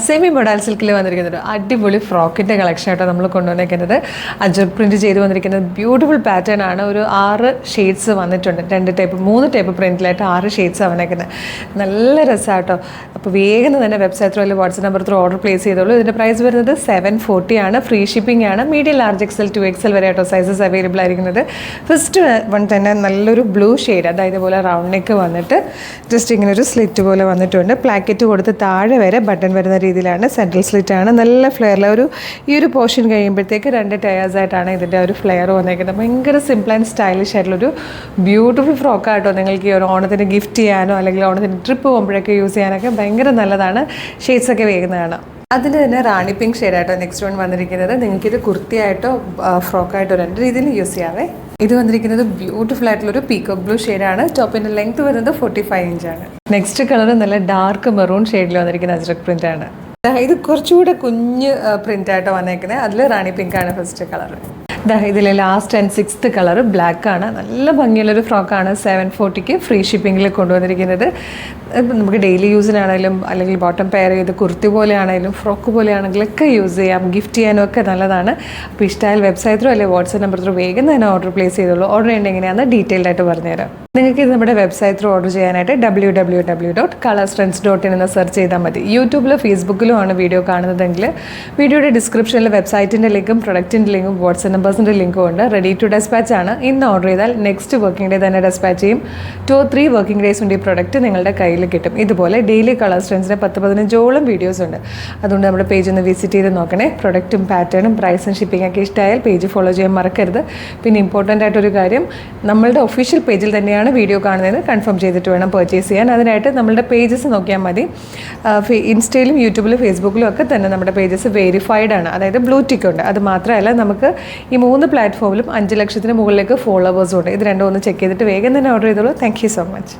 Semi modal സിൽക്കിൽ വന്നിരിക്കുന്നത് ഒരു അടിപൊളി ഫ്രോക്കിൻ്റെ കളക്ഷൻ ആയിട്ടോ നമ്മൾ കൊണ്ടുവന്നിരിക്കുന്നത്. അജർ പ്രിൻറ്റ് ചെയ്ത് വന്നിരിക്കുന്നത് ബ്യൂട്ടിഫുൾ പാറ്റേൺ ആണ്. ഒരു 6 ഷെയ്ഡ്സ് വന്നിട്ടുണ്ട്. 3 ടൈപ്പ് പ്രിൻറ്റിലായിട്ട് 6 ഷെയ്ഡ്സ് വന്നേക്കുന്നത്. നല്ല രസമാട്ടോ. അപ്പോൾ വേഗം തന്നെ വെബ്സൈറ്റ് ത്രൂ അല്ലെങ്കിൽ WhatsApp number through order place ചെയ്തോളൂ. ഇതിൻ്റെ പ്രൈസ് വരുന്നത് 740 ആണ്. ഫ്രീ ഷിപ്പിംഗ് ആണ്. മീഡിയം ലാർജ് XL 2XL വരെ ആട്ടോ സൈസസ് അവൈലബിൾ ആയിരിക്കുന്നത്. ഫസ്റ്റ് വൺ തന്നെ നല്ലൊരു ബ്ലൂ ഷെയ്ഡ്, അതായത് പോലെ റൗണ്ട് നെക്ക് വന്നിട്ട് ജസ്റ്റ് ഇങ്ങനെ ഒരു സ്ലിറ്റ് പോലെ വന്നിട്ടുണ്ട്. പ്ലാക്കറ്റ് കൊടുത്ത് താഴെ വരെ ബട്ടൺ വരുന്ന രീതിയിലാണ്. സെൻട്രൽ സ്ലിറ്റ് ആണ്. നല്ല ഫ്ലെയറിൽ ഈ ഒരു പോർഷൻ കഴിയുമ്പോഴത്തേക്ക് 2 ടയേഴ്സ് ആയിട്ടാണ് ഇതിൻ്റെ ഒരു ഫ്ലെയർ വന്നേക്കുന്നത്. ഭയങ്കര സിമ്പിൾ ആൻഡ് സ്റ്റൈലിഷ് ആയിട്ടുള്ളൊരു ബ്യൂട്ടിഫുൾ ഫ്രോക്കായിട്ടോ. നിങ്ങൾക്ക് ഈ ഒരു ഓണത്തിന് ഗിഫ്റ്റ് ചെയ്യാനോ അല്ലെങ്കിൽ ഓണത്തിന് ട്രിപ്പ് പോകുമ്പോഴൊക്കെ യൂസ് ചെയ്യാനൊക്കെ ഭയങ്കര നല്ലതാണ്. ഷെയ്ഡ്സൊക്കെ വേഗം അതിന് തന്നെ റാണി പിങ്ക് ഷെയ്ഡായിട്ടോ നെക്സ്റ്റ് വൺ വന്നിരിക്കുന്നത്. നിങ്ങൾക്കിത് കുർത്തിയായിട്ടോ ഫ്രോക്കായിട്ടോ 2 രീതിയിൽ യൂസ് ചെയ്യാവേ. ഇത് വന്നിരിക്കുന്നത് ബ്യൂട്ടിഫുൾ ആയിട്ടുള്ളൊരു പീക്കോക്ക് ബ്ലൂ ഷെയ്ഡാണ്. ടോപ്പിൻ്റെ ലെങ്ത് വരുന്നത് 45 ഇഞ്ചാണ്. നെക്സ്റ്റ് കളർ നല്ല ഡാർക്ക് മെറൂൺ ഷെയ്ഡിൽ വന്നിരിക്കുന്ന അജ്രക് പ്രിൻ്റ് ആണ്. ഇത് കുറച്ചുകൂടെ കുഞ്ഞ് പ്രിൻ്റായിട്ടോ വന്നേക്കുന്നത്. അതിൽ റാണി പിങ്ക് ആണ് ഫസ്റ്റ് കളർ. ഇതിലെ last and 6th colour black ആണ്. നല്ല ഭംഗിയുള്ളൊരു ഫ്രോക്കാണ്. 740 ഫ്രീ ഷിപ്പിങ്ങിൽ കൊണ്ടുവന്നിരിക്കുന്നത്. നമുക്ക് ഡെയിലി യൂസിനാണെങ്കിലും അല്ലെങ്കിൽ ബോട്ടം പെയർ ചെയ്ത് കുർത്തി പോലെയാണെങ്കിലും ഫ്രോക്ക് പോലെയാണെങ്കിലൊക്കെ യൂസ് ചെയ്യാം. ഗിഫ്റ്റ് ചെയ്യാനും ഒക്കെ നല്ലതാണ്. അപ്പോൾ ഇഷ്ടമായാൽ വെബ്സൈറ്റ് ത്രൂ അല്ലെങ്കിൽ വാട്സ്ആപ്പ് നമ്പർ ത്രൂ വേഗം തന്നെ ഓർഡർ പ്ലേസ് ചെയ്തോളൂ. ഓർഡർ ചെയ്യേണ്ടത് എങ്ങനെയാണെന്ന് ഡീറ്റെയിൽഡ് ആയിട്ട് പറഞ്ഞുതരാം. നിങ്ങൾക്ക് ഇത് നമ്മുടെ വെബ്സൈറ്റ് ത്രൂ ഓർഡർ ചെയ്യാനായിട്ട് www.colorstrends.in എന്ന് സെർച്ച് ചെയ്താൽ മതി. യൂട്യൂബിലും ഫേസ്ബുക്കിലും ആണ് വീഡിയോ കാണുന്നതെങ്കിൽ വീഡിയോയുടെ ഡിസ്ക്രിപ്ഷനിൽ വെബ്സൈറ്റിൻ്റെ ലിങ്കും പ്രൊഡക്റ്റിൻ്റെ ലിങ്കും വാട്സ്ആപ്പ് നമ്പേഴ്സിൻ്റെ ലിങ്കും ഉണ്ട്. റെഡി ടു ഡെസ്പാച്ച് ആണ്. ഇന്ന് ഓർഡർ ചെയ്താൽ നെക്സ്റ്റ് വർക്കിംഗ് ഡേ തന്നെ ഡെസ്പാച്ച് ചെയ്യും. 2-3 വർക്കിംഗ് ഡേയ്സ് കൊണ്ട് ഈ പ്രൊഡക്റ്റ് നിങ്ങളുടെ കയ്യിൽ കിട്ടും. ഇതുപോലെ ഡെയിലി കളർ സ്ട്രെൻസിൻ്റെ 10-15ഓളം വീഡിയോസ് ഉണ്ട്. അതുകൊണ്ട് നമ്മുടെ പേജ് ഒന്ന് വിസിറ്റ് ചെയ്ത് നോക്കണേ. പ്രൊഡക്റ്റും പാറ്റേണും പ്രൈസും ഷിപ്പിംഗ് ഒക്കെ ഇഷ്ടമായാൽ പേജ് ഫോളോ ചെയ്യാൻ മറക്കരുത്. പിന്നെ ഇമ്പോർട്ടൻ്റ് ആയിട്ടൊരു കാര്യം, നമ്മളുടെ ഒഫീഷ്യൽ പേജിൽ തന്നെയാണ് വീഡിയോ കാണുന്നതെന്ന് കൺഫേം ചെയ്തിട്ട് വേണം പർച്ചേസ് ചെയ്യാൻ. അതിനായിട്ട് നമ്മളുടെ പേജസ് നോക്കിയാൽ മതി. ഇൻസ്റ്റയിലും യൂട്യൂബിലും ഫേസ്ബുക്കിലും ഒക്കെ തന്നെ നമ്മുടെ പേജസ് വെരിഫൈഡ് ആണ്. അതായത് ബ്ലൂ ടിക്ക് ഉണ്ട്. അത് മാത്രമല്ല നമുക്ക് ഈ 3 പ്ലാറ്റ്ഫോമിലും 5 ലക്ഷത്തിന് മുകളിലേക്ക് ഫോളോവേഴ്സും ഉണ്ട്. ഇത് രണ്ടും ഒന്ന് ചെക്ക് ചെയ്തിട്ട് വേഗം തന്നെ ഓർഡർ ചെയ്തോളൂ. Thank you so much.